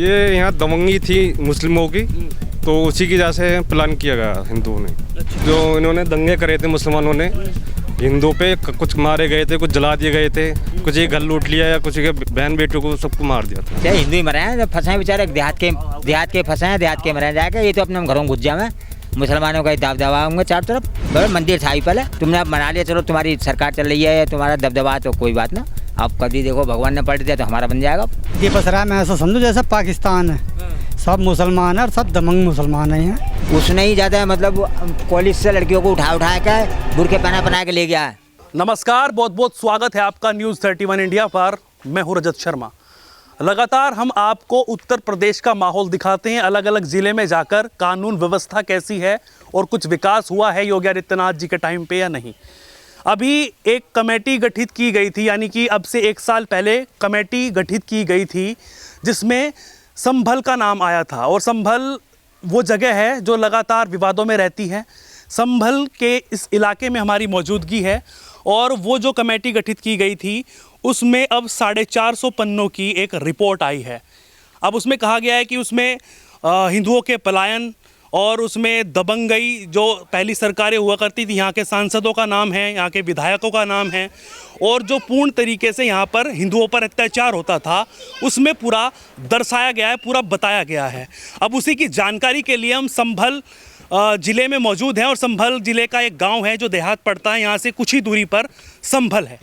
ये यहाँ दबंगी थी मुस्लिमों की, तो उसी की वजह से प्लान किया गया हिंदुओं ने। जो इन्होंने दंगे करे थे मुसलमानों ने, हिंदुओं पे कुछ मारे गए थे, कुछ जला दिए गए थे, कुछ एक घर लूट लिया या कुछ के बहन बेटों को सबको मार दिया था। क्या हिंदू ही मरे हैं, जब फंसे हैं बेचारे, देहात के फंसे हैं, देहात के मरे जाएगा। ये तो अपने घरों में घुस जाए, मुसलमानों का दबदबा होंगे चारों तरफ। बड़े मंदिर था ही पहले, तुमने अब मना लिया, चलो तुम्हारी सरकार चल रही है, तुम्हारा दबदबा तो कोई बात ना। अब कभी देखो भगवान ने पलट दिया तो हमारा बन जाएगा। ये पसरा है, मैं ऐसा समझू जैसा पाकिस्तान है, सब मुसलमान है और सब दबंग मुसलमान है। उसने ही ज़्यादा मतलब कॉलेज से लड़कियों को उठा के बुरके पहना के ले गया है। नमस्कार, बहुत बहुत स्वागत है आपका न्यूज़ 31 इंडिया पर। मैं हूं रजत शर्मा। लगातार हम आपको उत्तर प्रदेश का माहौल दिखाते हैं, अलग अलग ज़िले में जाकर कानून व्यवस्था कैसी है और कुछ विकास हुआ है योगी आदित्यनाथ जी के टाइम पे या नहीं। अभी एक कमेटी गठित की गई थी, यानी कि अब से 1 साल पहले कमेटी गठित की गई थी जिसमें संभल का नाम आया था। और संभल वो जगह है जो लगातार विवादों में रहती है। संभल के इस इलाके में हमारी मौजूदगी है और वो जो कमेटी गठित की गई थी उसमें अब 450 पन्नों की एक रिपोर्ट आई है। अब उसमें कहा गया है कि उसमें हिंदुओं के पलायन और उसमें दबंगई जो पहली सरकारें हुआ करती थी, यहाँ के सांसदों का नाम है, यहाँ के विधायकों का नाम है, और जो पूर्ण तरीके से यहाँ पर हिंदुओं पर अत्याचार होता था उसमें पूरा दर्शाया गया है, पूरा बताया गया है। अब उसी की जानकारी के लिए हम संभल ज़िले में मौजूद हैं और संभल ज़िले का एक गांव है जो देहात पड़ता है, यहाँ से कुछ ही दूरी पर संभल है।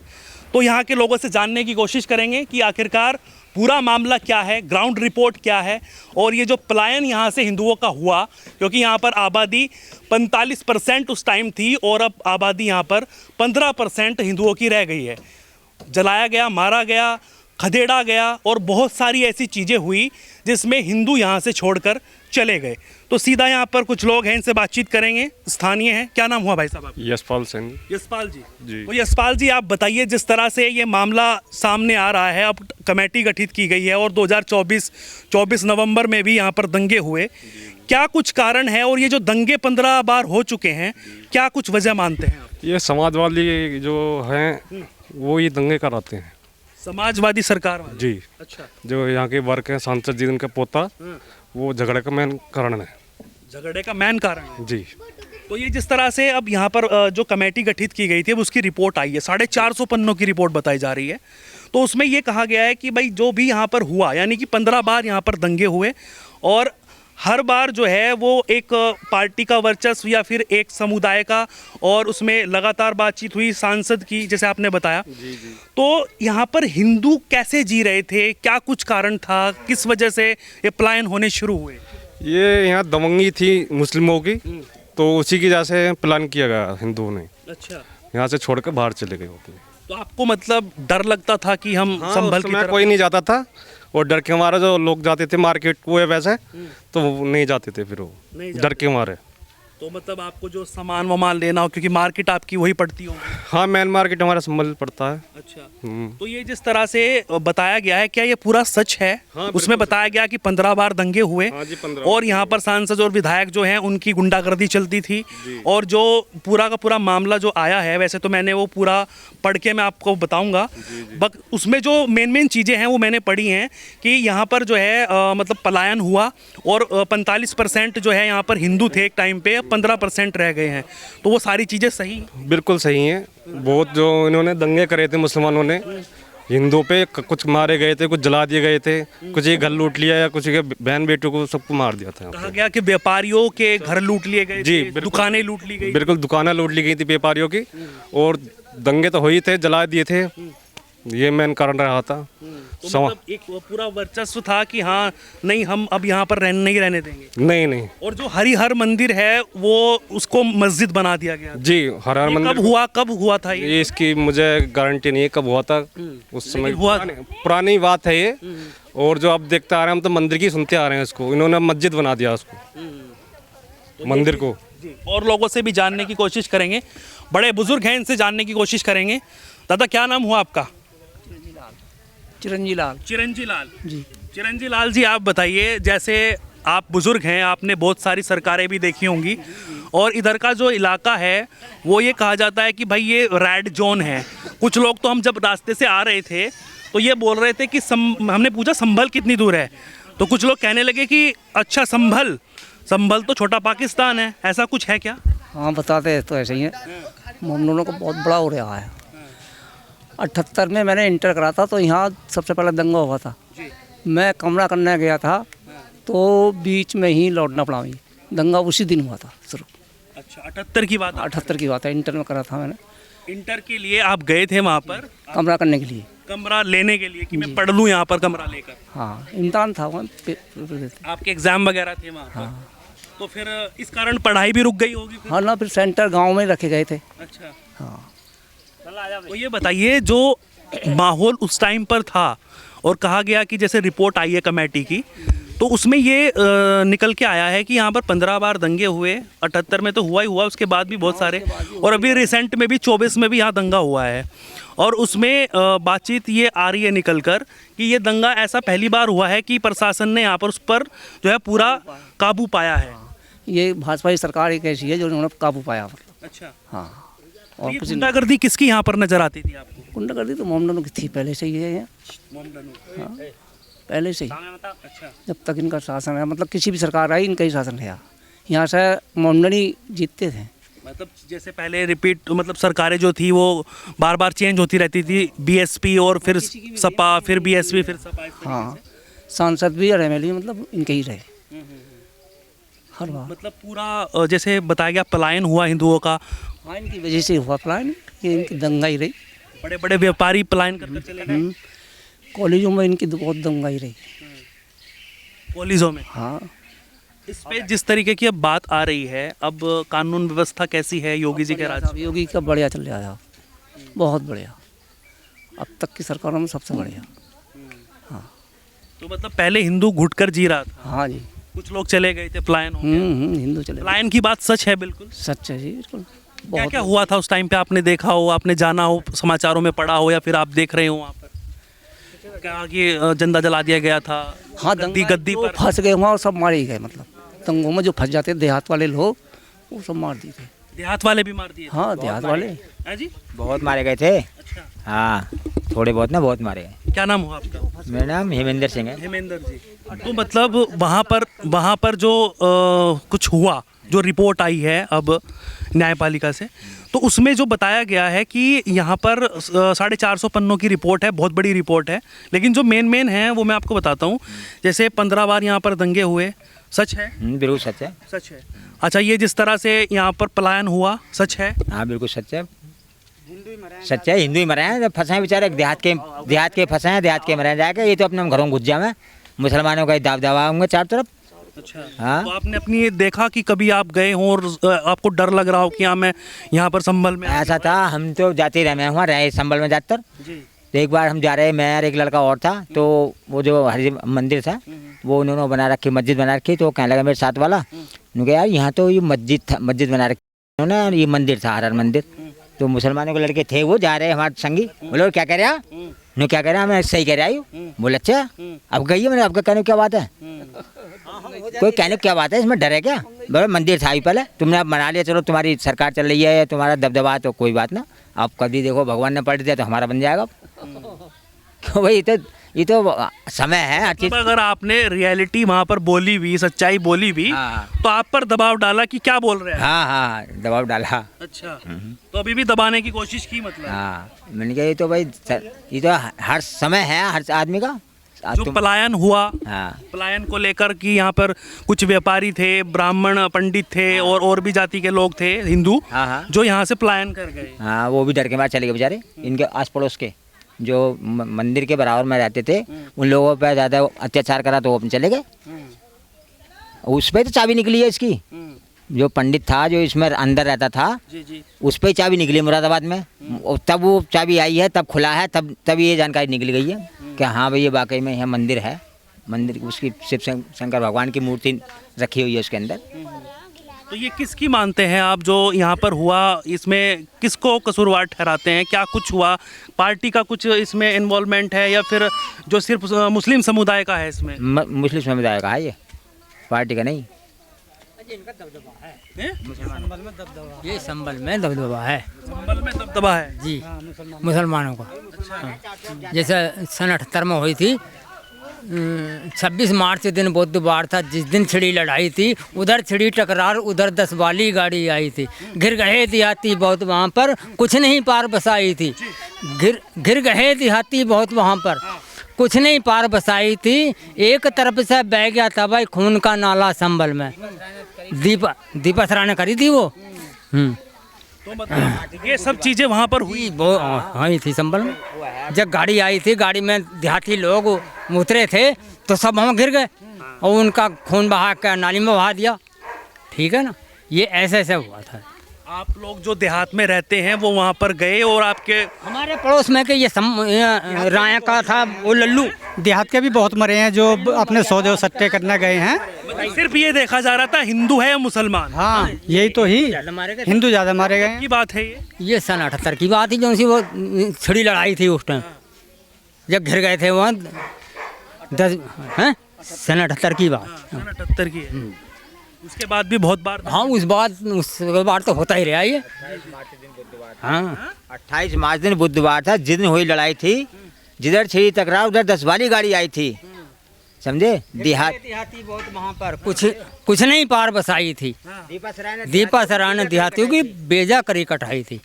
तो यहाँ के लोगों से जानने की कोशिश करेंगे कि आखिरकार पूरा मामला क्या है, ग्राउंड रिपोर्ट क्या है, और ये जो पलायन यहाँ से हिंदुओं का हुआ, क्योंकि यहाँ पर आबादी 45% उस टाइम थी और अब आबादी यहाँ पर 15% हिंदुओं की रह गई है। जलाया गया, मारा गया, खदेड़ा गया और बहुत सारी ऐसी चीज़ें हुई जिसमें हिंदू यहाँ से छोड़कर चले गए। तो सीधा यहाँ पर कुछ लोग हैं, इनसे बातचीत करेंगे, स्थानीय हैं। क्या नाम हुआ भाई साहब आपका? यशपाल सिंह। यशपाल जी जी। तो यशपाल जी, आप बताइए, जिस तरह से ये मामला सामने आ रहा है, अब कमेटी गठित की गई है और 2024 नवंबर में भी यहाँ पर दंगे हुए, क्या कुछ कारण है? और ये जो दंगे 15 बार हो चुके हैं, क्या कुछ वजह मानते हैं आप? ये समाजवादी जो हैं वो ये दंगे कराते हैं। समाजवादी सरकार वाले? जी। अच्छा। जो यहाँ के वर्क हैं, सांसद जी उनका पोता, वो झगड़े का मेन कारण है। झगड़े का मेन कारण है जी। तो ये जिस तरह से अब यहाँ पर जो कमेटी गठित की गई थी, अब उसकी रिपोर्ट आई है, 450 पन्नों की रिपोर्ट बताई जा रही है। तो उसमें ये कहा गया है कि भाई जो भी यहाँ पर हुआ, यानी कि 15 बार यहाँ पर दंगे हुए और हर बार जो है वो एक पार्टी का वर्चस्व या फिर एक समुदाय का, और उसमें लगातार बातचीत हुई सांसद की, जैसे आपने बताया। जी। तो यहाँ पर हिंदू कैसे जी रहे थे, क्या कुछ कारण था, किस वजह से ये पलायन होने शुरू हुए? ये यहाँ दबंगी थी मुस्लिमों की, तो उसी की वजह से प्लान किया गया हिंदुओं ने। अच्छा। यहाँ से छोड़कर बाहर चले गए होते। तो आपको मतलब डर लगता था कि हम संभल की तरफ? कोई नहीं जाता था और डर के मारे जो लोग जाते थे मार्केट को या वैसे, तो वो नहीं जाते थे, फिर वो डर के मारे। तो मतलब आपको जो सामान वामान लेना हो, क्योंकि मार्केट आपकी वही पड़ती होगी? हाँ, मेन मार्केट हमारा संभल पड़ता है। अच्छा। तो ये जिस तरह से बताया गया है, क्या ये पूरा सच है? हाँ, उसमें बताया गया कि 15 बार दंगे हुए। हाँ जी, 15 और यहाँ पर सांसद और विधायक जो हैं उनकी गुंडागर्दी चलती थी। और जो पूरा का पूरा मामला जो आया है, वैसे तो मैंने वो पूरा पढ़ के मैं आपको बताऊंगा, बट उसमें जो मेन चीज़ें हैं वो मैंने पढ़ी हैं कि यहाँ पर जो है मतलब पलायन हुआ और 45% जो है यहाँ पर हिंदू थे एक टाइम पे, 15% रह गए हैं। तो वो सारी चीज़ें सही? बिल्कुल सही हैं। बहुत जो इन्होंने दंगे करे थे मुसलमानों ने, हिंदुओं पे कुछ मारे गए थे, कुछ जला दिए गए थे, कुछ एक घर लूट लिया या कुछ के बहन बेटों को सबको मार दिया था। कहा गया कि व्यापारियों के घर लूट लिए गए जी, थे, दुकानें लूट ली गई। बिल्कुल, दुकानें लूट ली गई थी व्यापारियों की, और दंगे तो हुई थे, जला दिए थे, ये मेन कारण रहा था। तो मतलब एक पूरा वर्चस्व था कि हाँ नहीं, हम अब यहाँ पर नहीं रहने देंगे। नहीं। और जो हरिहर मंदिर है वो उसको मस्जिद बना दिया गया। जी, हरिहर मंदिर कब हुआ था ये? इसकी मुझे गारंटी नहीं है कब हुआ था, उस समय हुआ, पुरानी बात है ये। और जो अब देखते आ रहे हैं, हम तो मंदिर की सुनते आ रहे हैं, इसको इन्होंने मस्जिद बना दिया उसको, मंदिर को। और लोगों से भी जानने की कोशिश करेंगे, बड़े बुजुर्ग हैं, इनसे जानने की कोशिश करेंगे। दादा, क्या नाम हुआ आपका? चिरंजी लाल। चिरंजी लाल जी। चिरंजी लाल जी, आप बताइए, जैसे आप बुजुर्ग हैं, आपने बहुत सारी सरकारें भी देखी होंगी, और इधर का जो इलाका है वो ये कहा जाता है कि भाई ये रेड जोन है। कुछ लोग तो, हम जब रास्ते से आ रहे थे तो ये बोल रहे थे कि हमने पूछा संभल कितनी दूर है, तो कुछ लोग कहने लगे कि अच्छा संभल तो छोटा पाकिस्तान है, ऐसा कुछ है क्या? हाँ बताते हैं तो ऐसे ही है। मोमनूनों को बहुत बड़ा हो रहा है। 78 में मैंने इंटर करा था तो यहाँ सबसे पहले दंगा हुआ था। मैं कमरा करने गया था तो बीच में ही लौटना पड़ा मुझे। दंगा उसी दिन हुआ था शुरू। अच्छा 78 की बात 78 की बात है, इंटर में करा था मैंने। इंटर के लिए आप गए थे वहाँ पर कमरा करने के लिए। कमरा लेने के लिए कि मैं पढ़ लूँ यहाँ पर कमरा लेकर? हाँ इम्तहान था वहाँ देते। आपके एग्जाम वगैरह थे वहाँ पर? तो फिर इस कारण पढ़ाई भी रुक गई होगी फिर? हाँ ना, फिर सेंटर गांव में रखे गए थे। अच्छा हाँ तो ये बताइए, जो माहौल उस टाइम पर था और कहा गया कि जैसे रिपोर्ट आई है कमेटी की, तो उसमें ये निकल के आया है कि यहाँ पर 15 बार दंगे हुए। 78 में तो हुआ ही हुआ, उसके बाद भी बहुत सारे, और अभी रिसेंट में भी 24 में भी यहाँ दंगा हुआ है। और उसमें बातचीत ये आ रही है निकल कर कि ये दंगा ऐसा पहली बार हुआ है कि प्रशासन ने यहाँ पर उस पर जो है पूरा काबू पाया है। ये भाजपा की सरकार एक ऐसी है जो उन्होंने काबू पाया मतलब। अच्छा, हाँ और और ये कुछ गुंडागर्दी किसकी यहाँ पर नजर आती थी आपको? गुंडागर्दी तो मोमडनों की थी पहले से ही है यहाँ। हाँ पहले से ही, अच्छा जब तक इनका शासन है, मतलब किसी भी सरकार आई इनका ही शासन है। यहाँ से मोमडन ही जीतते थे। मतलब जैसे पहले रिपीट, मतलब सरकारें जो थी वो बार बार चेंज होती रहती थी, बीएसपी और फिर सपा, फिर बीएसपी, फिर सपा, इस तरीके हाँ सांसद भी और एमएलए मतलब इनके ही रहे हर बार। मतलब पूरा जैसे बताया गया पलायन हुआ हिंदुओं का, हाँ इनकी वजह से हुआ पलायन, ये इनकी दंगाई रही। बड़े बड़े व्यापारी पलायन कर चले गए कॉलेजों में इनकी बहुत दंगाई रही। कॉलेजों में। हाँ इस पे जिस तरीके की अब बात आ रही है, अब कानून व्यवस्था कैसी है योगी जी के राज में? योगी का बढ़िया चल रहा है, बहुत बढ़िया, अब तक की सरकारों में सबसे बढ़िया। हाँ तो मतलब पहले हिंदू घुटकर जी रहा था, हाँ जी। कुछ लोग चले गए थे, पलायन हो गया। हिंदू चले, पलायन की बात सच है बिल्कुल? सच है जी बिल्कुल। क्या क्या हुआ था उस टाइम पे? आपने देखा हो, आपने जाना हो, समाचारों में पढ़ा हो, या फिर आप देख रहे हो वहाँ पर क्या कि झंडा जला दिया गया था? हाँ गद्दी पर फंस गए वहाँ और सब मारे ही गए। मतलब दंगों में जो फंस जाते देहात वाले लोग वो सब मार दिए थे। देहात वाले भी मार दिए? हाँ देहात वाले हाँ जी, बहुत मारे गए थे। अच्छा। हाँ थोड़े बहुत ना, बहुत मारे गए। क्या नाम हुआ आपका? मेरा नाम हेमेंद्र सिंह है। हेमेंद्र जी। तो मतलब वहाँ पर जो कुछ हुआ, जो रिपोर्ट आई है अब न्यायपालिका से, तो उसमें जो बताया गया है कि यहाँ पर 450 पन्नों की रिपोर्ट है, बहुत बड़ी रिपोर्ट है, लेकिन जो मेन है वो मैं आपको बताता हूँ। जैसे 15 बार यहाँ पर दंगे हुए, सच है? बिल्कुल सच है। सच है। अच्छा, ये जिस तरह से यहाँ पर पलायन हुआ, सच है? हाँ बिल्कुल सच है, सच है। हिंदू ही मरे हैं, जब फंसे हैं बेचारे, देहात के फंसे हैं, देहात के मरे जाके। ये तो अपने घरों में घुस जाए, मुसलमानों का दबदबा होंगे चारों तरफ। अच्छा। हाँ। तो आपने अपनी देखा कि कभी आप गए हों और आपको डर लग रहा हो कि हाँ मैं यहाँ पर संभल में? ऐसा था, हम तो जाते रहे, मैं वहाँ रहे संभल में ज़्यादातर। जी। तो एक बार हम जा रहे, मैं और एक लड़का और था, तो वो जो हरि मंदिर था वो उन्होंने बना रखी, मस्जिद बना रखी। तो कहने लगा मेरे साथ वाला, उन्होंने कहा यार यहाँ तो ये मस्जिद बना रखी उन्होंने, ये मंदिर था, हर मंदिर। तो मुसलमानों के लड़के थे, वो जा रहे हमारे संगी, बोले क्या कह रहे हैं? उन्होंने क्या कह रहा है? मैं सही कह रहा हूँ। बोले अच्छा अब गई है। मैंने आपका कहने क्या बात है? कोई कहने क्या बात है, इसमें डर है क्या? बोले मंदिर था ही पहले, तुमने अब मना लिया, चलो तुम्हारी सरकार चल रही है, तुम्हारा दबदबा, तो कोई बात ना, आप कभी देखो भगवान ने पलट दिया तो हमारा बन जाएगा। क्यों भाई, ये तो समय है हर चीज़। अगर आपने रियलिटी वहाँ पर बोली भी, सच्चाई बोली भी, हाँ। तो आप पर दबाव डाला कि क्या बोल रहे हैं? हाँ दबाव डाला। अच्छा, तो अभी भी दबाने की कोशिश की मतलब? हाँ मैंने कहा ये तो भाई, ये तो हर समय है हर आदमी का। जो पलायन हुआ, हाँ पलायन को लेकर कि यहाँ पर कुछ व्यापारी थे, ब्राह्मण पंडित थे, और भी जाति के लोग थे हिंदू, हाँ जो यहाँ से पलायन कर गए। हाँ, वो भी डर के मारे चले गए बेचारे। इनके आस पड़ोस के जो मंदिर के बराबर में रहते थे, उन लोगों पर ज़्यादा अत्याचार करा तो वो अपने चले गए। उस पर तो चाबी निकली है इसकी, जो पंडित था, जो इसमें अंदर रहता था, जी। उस पर चाबी निकली मुरादाबाद में। तब वो चाबी आई है, तब खुला है, तब ये जानकारी निकल गई है कि हाँ भाई ये वाकई में यह मंदिर है। मंदिर उसकी शिव शंकर भगवान की मूर्ति रखी हुई है उसके अंदर। तो ये किसकी मानते हैं आप, जो यहाँ पर हुआ, इसमें किसको कसूरवार ठहराते हैं? क्या कुछ हुआ? पार्टी का कुछ इसमें इन्वॉल्वमेंट है, या फिर जो सिर्फ मुस्लिम समुदाय का है इसमें? मुस्लिम समुदाय का है, ये पार्टी का नहीं। ये संभल में दबदबा है। संभल में दबदबा है जी, मुसलमानों का। हाँ। जैसे सन 78 में हुई थी 26 मार्च के दिन बुधवार था, जिस दिन छिड़ी लड़ाई थी, उधर छिड़ी टकरार, उधर 10 वाली गाड़ी आई थी। घिर गए देहाती बहुत वहाँ पर, कुछ नहीं पार बसाई थी। घिर गए देहाती बहुत वहाँ पर, कुछ नहीं पार बसाई थी। एक तरफ से बह गया था भाई खून का नाला संभल में। दीपा सरा ने करी थी वो। तो मतलब ये सब चीजें वहाँ पर हुई। वो आई थी संभल में। जब गाड़ी आई थी, गाड़ी में देहाती लोग उतरे थे तो सब वहाँ गिर गए और उनका खून बहा कर नाली में बहा दिया। ठीक है ना, ये ऐसे ऐसे हुआ था। आप लोग जो देहात में रहते हैं वो वहाँ पर गए और आपके हमारे पड़ोस में के ये राया का था वो लल्लू। देहात के भी बहुत मरे हैं जो अपने सौदे सट्टे करने गए हैं। मतलब सिर्फ ये देखा जा रहा था हिंदू है या मुसलमान। हाँ, यही तो ही हिंदू ज़्यादा मारे गए हैं। की बात है ये सन 78 की बात थी, जो सी वो छिड़ी लड़ाई थी उस टाइम जब घिर गए थे वहाँ 10 हैं, सन 78 की बात। 78 की है। उसके बाद भी बहुत बार। हाँ, उस बार तो होता ही रहा ये। हाँ, 28 मार्च दिन बुधवार था, जिस दिन हुई लड़ाई थी, जिधर छिड़ी टकरार उधर 10 वाली गाड़ी आई थी, समझे। देहाती बहुत वहाँ पर कुछ नहीं पार बसाई थी। दीपा सरा ने देहातियों की बेजा करी कटाई थी।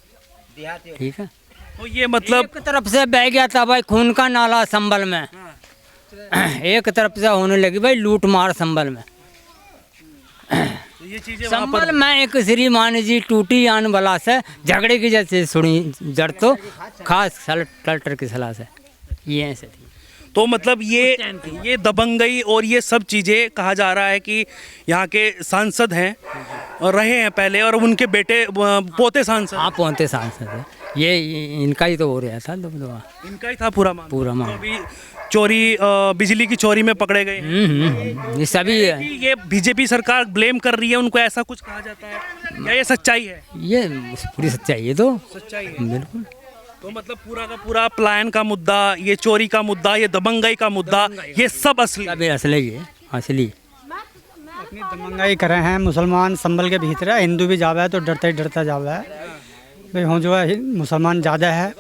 ठीक है, तो ये मतलब एक तरफ से बह गया था भाई खून का नाला संभल में, एक तरफ से होने लगी भाई लूट मार संभल में। तो ये चीजें वहाँ पर संभल में एक श्रीमान जी टूटी आन बला से झगड़े की जैसे सुनी जड़ तो खास कलेक्टर की सलाह से ये ऐसे थी। तो मतलब ये दबंगई और ये सब चीज़ें कहा जा रहा है कि यहाँ के सांसद हैं और रहे हैं पहले और उनके बेटे पोते सांसद। हाँ, पोते सांसद है। ये इनका ही तो हो रहा था दबदबा। इनका ही था पूरा मामला। पूरा मामला। तो अभी चोरी बिजली की चोरी में पकड़े गए हैं। ये सभी ये बीजेपी सरकार ब्लेम कर रही है उनको, ऐसा कुछ कहा जाता है क्या? ये सच्चाई है? ये पूरी सच्चाई है। तो सच्चाई है बिल्कुल। तो मतलब पूरा का पूरा प्लान का मुद्दा, ये चोरी का मुद्दा, ये दबंगई का मुद्दा, ये सब असली। अभी असली है, असली। अपनी दबंगाई करे हैं मुसलमान संभल के भीतर है, हिंदू भी जावा है तो डरता ही डरता जावा है भाई। हम जो है मुसलमान ज़्यादा है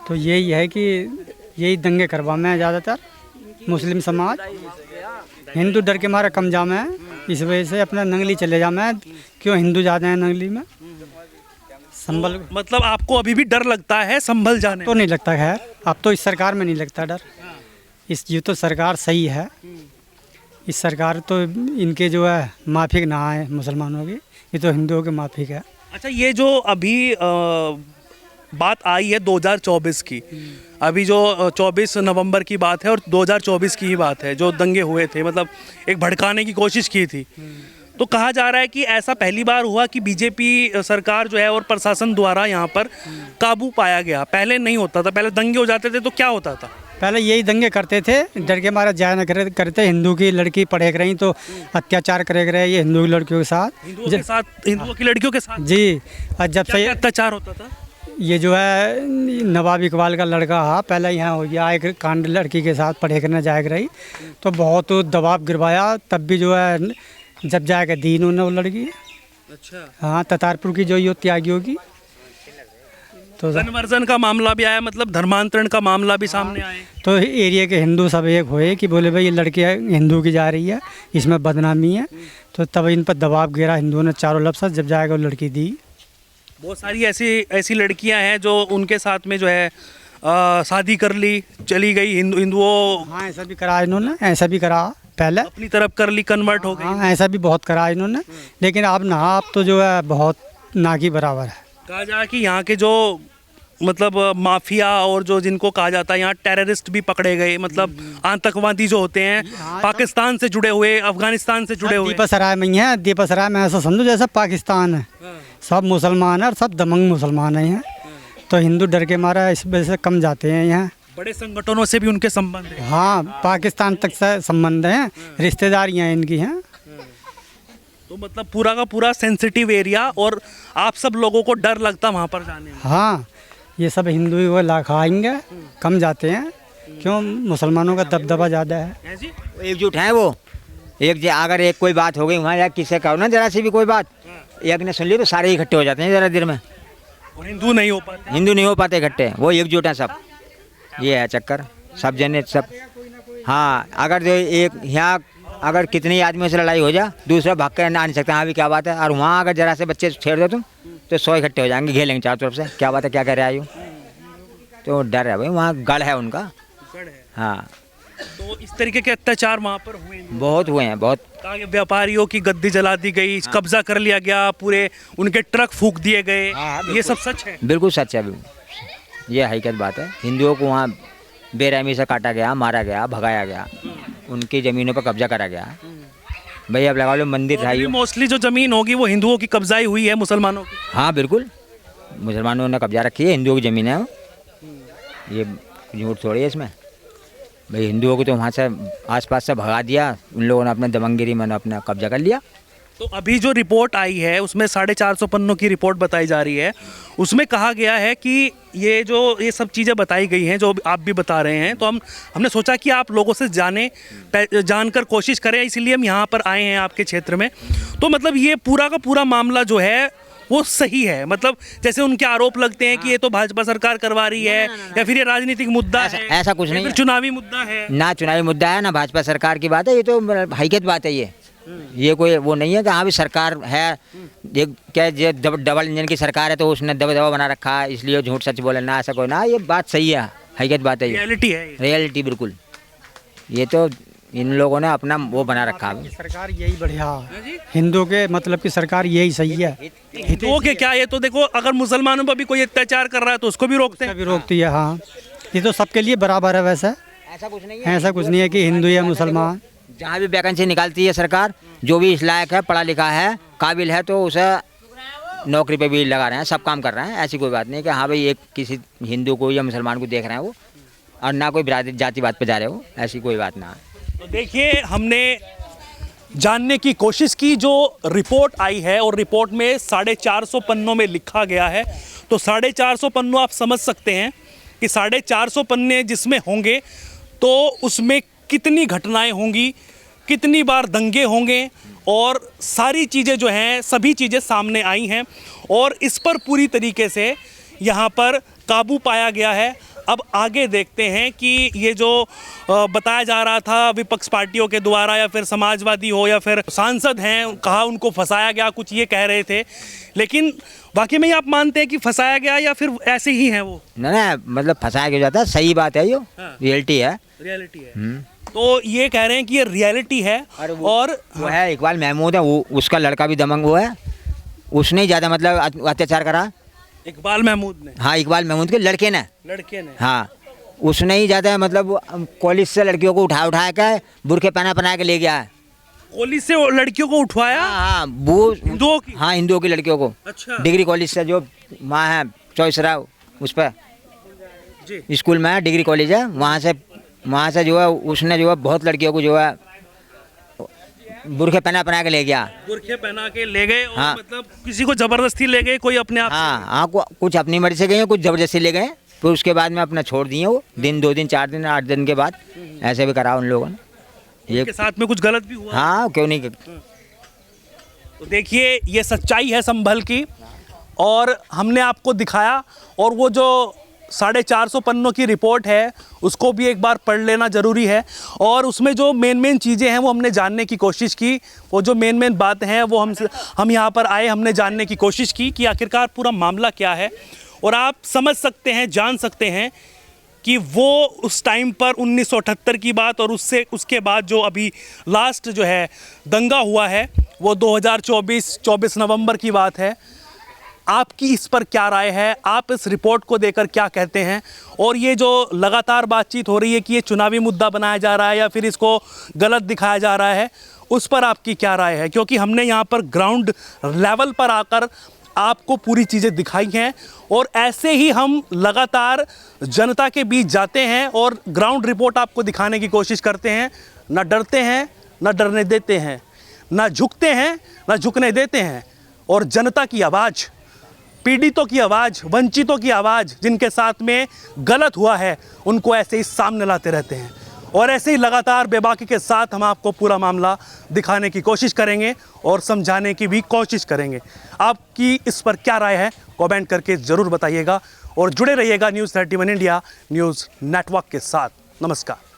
तो यही है कि यही दंगे करवा में ज़्यादातर मुस्लिम समाज। हिंदू डर के मारे कम जामे है, इस वजह से अपना नंगली चले जामे है। क्यों हिंदू ज़्यादा है नंगली में। संभल मतलब आपको अभी भी डर लगता है संभल जाने? तो नहीं लगता खैर, अब तो इस सरकार में नहीं लगता डर। ये तो सरकार सही है। इस सरकार तो इनके जो है माफिक ना आए मुसलमानों की, ये तो हिंदुओं के माफिक है। अच्छा, ये जो अभी बात आई है 2024 की, अभी जो 24 नवंबर की बात है और 2024 की ही बात है, जो दंगे हुए थे, मतलब एक भड़काने की कोशिश की थी। तो कहा जा रहा है कि ऐसा पहली बार हुआ कि बीजेपी सरकार जो है और प्रशासन द्वारा यहाँ पर काबू पाया गया। पहले नहीं होता था, पहले दंगे हो जाते थे तो क्या होता था? पहले यही दंगे करते थे, डर के मारे जाया न करते। हिंदू की लड़की पढ़े रही तो अत्याचार करे रहे ये हिंदू की लड़कियों के साथ, हिंदुओं की लड़कियों के साथ जी। और जब से अत्याचार होता था, ये जो है नवाब इकबाल का लड़का हा पहले यहाँ हो गया एक कांड, लड़की के साथ पढ़े करने जाया रही तो बहुत दबाव गिरवाया। तब भी जो है जब जाएगा दी इन्होंने वो लड़की। अच्छा, हाँ, ततारपुर की जो ये त्यागियों की तो कन्वर्जन का मामला भी आया, मतलब धर्मांतरण का मामला भी सामने आया। तो एरिया के हिंदू सब एक हुए कि बोले भाई ये लड़की हिंदू की जा रही है, इसमें बदनामी है। तो तब इन पर दबाव गिरा हिंदुओं ने चारों लफ्ज़, जब जाएगा वो लड़की दी। बहुत सारी ऐसी लड़कियां हैं जो उनके साथ में जो है शादी कर ली, चली गई हिंदुओं। हाँ, ऐसा भी करा इन्होंने, ऐसा भी करा पहले अपनी तरफ कर ली, कन्वर्ट हो गई। हाँ, ऐसा भी बहुत करा इन्होंने, लेकिन अब ना, अब तो जो है बहुत ना की बराबर है। कहा जाए कि यहाँ के जो मतलब माफिया और जो जिनको कहा जाता है यहाँ टेररिस्ट भी पकड़े गए, मतलब आतंकवादी जो होते हैं पाकिस्तान से जुड़े हुए, अफगानिस्तान से जुड़े हुए। दीपासराय में ही है, दीपासराय में ऐसा समझो जैसा पाकिस्तान है, सब मुसलमान है और सब दबंग मुसलमान हैं। तो हिंदू डर के मारा इस वजह से कम जाते हैं यहाँ। बड़े संगठनों से भी उनके संबंध है। हाँ, पाकिस्तान तक से संबंध हैं, रिश्तेदारियाँ इनकी हैं। तो मतलब पूरा का पूरा सेंसिटिव एरिया, और आप सब लोगों को डर लगता वहाँ पर जाने में? हाँ, ये सब हिंदू ही वो लाखाएंगे, कम जाते हैं। क्यों, मुसलमानों का दबदबा ज़्यादा है। एकजुट हैं वो। अगर एक कोई बात हो गई वहाँ या किसी कहो ना जरा सी भी कोई बात, एक ने सुन ली तो सारे ही इकट्ठे हो जाते हैं जरा देर में। और हिंदू नहीं हो पाते, हिंदू नहीं हो पाते इकट्ठे, वो एकजुट हैं सब। ये है चक्कर, सब जने सब हाँ, अगर जो एक यहाँ अगर कितनी आदमियों से लड़ाई हो जाए, दूसरा भाग कर आ नहीं सकता, हाँ भी क्या बात है। और वहाँ अगर जरा से बच्चे छेड़ दो तुम तो 100 इकट्ठे हो जाएंगे, घेर लेंगे चारों तरफ से, क्या बात है, क्या कह रहे आयु। तो डर है भाई, वहाँ गढ़ है उनका। हाँ, तो इस तरीके के अत्याचार वहाँ पर हुए हैं? बहुत हुए हैं, बहुत। कहा कि व्यापारियों की गद्दी जला दी गई, कब्जा कर लिया गया, पूरे उनके ट्रक फूंक दिए गए, ये सब सच है? बिल्कुल सच है, बिल्कुल ये हकीकत बात है। हिंदुओं को वहाँ बेरहमी से काटा गया, मारा गया, भगाया गया, उनकी ज़मीनों पर कब्जा करा गया। भाई अब लगा लो मंदिर था, मोस्टली जो जमीन होगी वो हिंदुओं की कब्जाई हुई है, मुसलमानों की? हाँ बिल्कुल, मुसलमानों ने कब्जा रखी है, हिंदुओं की ज़मीन है वो, ये झूठ थोड़ी है इसमें। भाई हिंदुओं को तो वहाँ से आसपास से भगा दिया, उन लोगों ने अपने दबंगगिरी में अपना कब्जा कर लिया। तो अभी जो रिपोर्ट आई है उसमें 450 पन्नों की रिपोर्ट बताई जा रही है, उसमें कहा गया है कि ये सब चीज़ें बताई गई हैं जो आप भी बता रहे हैं, तो हमने सोचा कि आप लोगों से जानकर कोशिश करें, इसलिए हम यहाँ पर आए हैं आपके क्षेत्र में। तो मतलब ये पूरा का पूरा मामला जो है वो सही है, मतलब जैसे उनके आरोप लगते हैं कि ये तो भाजपा सरकार करवा रही है, या फिर ये राजनीतिक मुद्दा है? ऐसा कुछ नहीं है, चुनावी मुद्दा है? ना चुनावी मुद्दा है, ना भाजपा सरकार की बात है, ये तो हकीकत बात है। ये कोई वो नहीं है कि हाँ भी सरकार है, ये क्या ये डबल इंजन की सरकार है तो उसने दबदबा बना रखा है इसलिए झूठ सच बोले, ना ऐसा कोई ना, ये बात सही है, हकीकत बात है, रियलिटी है, रियलिटी बिल्कुल। ये तो इन लोगों ने अपना वो बना रखा है। सरकार यही बढ़िया, हिंदुओं के मतलब की सरकार यही सही है। हिंदुओं के क्या, ये तो देखो अगर मुसलमानों पर भी कोई अत्याचार कर रहा है तो उसको भी रोकते हैं, भी रोकती है। हाँ, ये तो सबके लिए बराबर है वैसे, ऐसा कुछ नहीं है, ऐसा कुछ नहीं है कि हिंदू या मुसलमान। जहाँ भी वैकेंसी निकालती है सरकार, जो भी इस लायक है, पढ़ा लिखा है, काबिल है, तो उसे नौकरी पे भी लगा रहे हैं, सब काम कर रहे हैं। ऐसी कोई बात नहीं कि हाँ भाई एक किसी हिंदू को या मुसलमान को देख रहे हैं वो, और ना कोई जातिवाद पे जा रहे हो, ऐसी कोई बात ना है। तो देखिए हमने जानने की कोशिश की, जो रिपोर्ट आई है और रिपोर्ट में 450 पन्नों में लिखा गया है, तो 450 पन्नों आप समझ सकते हैं कि 450 पन्ने जिसमें होंगे तो उसमें कितनी घटनाएं होंगी, कितनी बार दंगे होंगे, और सारी चीज़ें जो हैं सभी चीज़ें सामने आई हैं और इस पर पूरी तरीके से यहाँ पर काबू पाया गया है। अब आगे देखते हैं कि ये जो बताया जा रहा था विपक्ष पार्टियों के द्वारा, या फिर समाजवादी हो या फिर सांसद हैं, कहा उनको फंसाया गया, कुछ ये कह रहे थे, लेकिन वाकई में आप मानते हैं कि फंसाया गया या फिर ऐसे ही हैं वो? ना मतलब फंसाया क्यों जाता है, सही बात है, ये रियलिटी है, रियलिटी है। तो ये कह रहे हैं कि ये रियलिटी है। और वो है इकबाल महमूद है, वो उसका लड़का भी दबंग हुआ है, उसने ही ज़्यादा मतलब अत्याचार करा। इकबाल महमूद ने? हाँ, इकबाल महमूद के लड़के ने हाँ, उसने ही ज़्यादा मतलब कॉलेज से लड़कियों को उठा के बुरखे पहना के ले गया है। कॉलेज से लड़कियों को उठवाया? हाँ, वो हिंदुओं की? हाँ, हिंदुओं की लड़कियों को। अच्छा। डिग्री कॉलेज से जो वहाँ है चौसरा, उस पर स्कूल में है, डिग्री कॉलेज है, वहाँ से जो है उसने जो है बहुत लड़कियों को जो है बुरखे पहना के ले गया। बुरखे पहना के ले गए? और हाँ। मतलब किसी को जबरदस्ती ले गए, कोई अपने आप? हाँ, कुछ अपनी मर्जी से गए, कुछ जबरदस्ती ले गए, फिर उसके बाद में अपना छोड़ दिए वो, दिन 2 दिन 4 दिन 8 दिन के बाद ऐसे भी करा उन लोगों ने। ये साथ में कुछ गलत भी हुआ? हाँ, क्यों नहीं। तो देखिए ये सच्चाई है संभल की, और हमने आपको दिखाया, और वो जो 450 पन्नों की रिपोर्ट है उसको भी एक बार पढ़ लेना ज़रूरी है, और उसमें जो मेन चीज़ें हैं वो हमने जानने की कोशिश की, वो जो मेन बातें हैं वो हम यहाँ पर आए, हमने जानने की कोशिश की कि आखिरकार पूरा मामला क्या है, और आप समझ सकते हैं, जान सकते हैं कि वो उस टाइम पर 1978 की बात और उसके बाद जो अभी लास्ट जो है दंगा हुआ है वो 2024 नवंबर की बात है। आपकी इस पर क्या राय है, आप इस रिपोर्ट को देकर क्या कहते हैं, और ये जो लगातार बातचीत हो रही है कि ये चुनावी मुद्दा बनाया जा रहा है या फिर इसको गलत दिखाया जा रहा है, उस पर आपकी क्या राय है? क्योंकि हमने यहाँ पर ग्राउंड लेवल पर आकर आपको पूरी चीज़ें दिखाई हैं, और ऐसे ही हम लगातार जनता के बीच जाते हैं और ग्राउंड रिपोर्ट आपको दिखाने की कोशिश करते हैं। ना डरते हैं, ना डरने देते हैं, ना झुकते हैं, ना झुकने देते हैं, और जनता की आवाज़, पीड़ितों की आवाज़, वंचितों की आवाज़, जिनके साथ में गलत हुआ है, उनको ऐसे ही सामने लाते रहते हैं, और ऐसे ही लगातार बेबाकी के साथ हम आपको पूरा मामला दिखाने की कोशिश करेंगे और समझाने की भी कोशिश करेंगे। आपकी इस पर क्या राय है कमेंट करके ज़रूर बताइएगा, और जुड़े रहिएगा न्यूज़ 31 इंडिया न्यूज़ नेटवर्क के साथ। नमस्कार।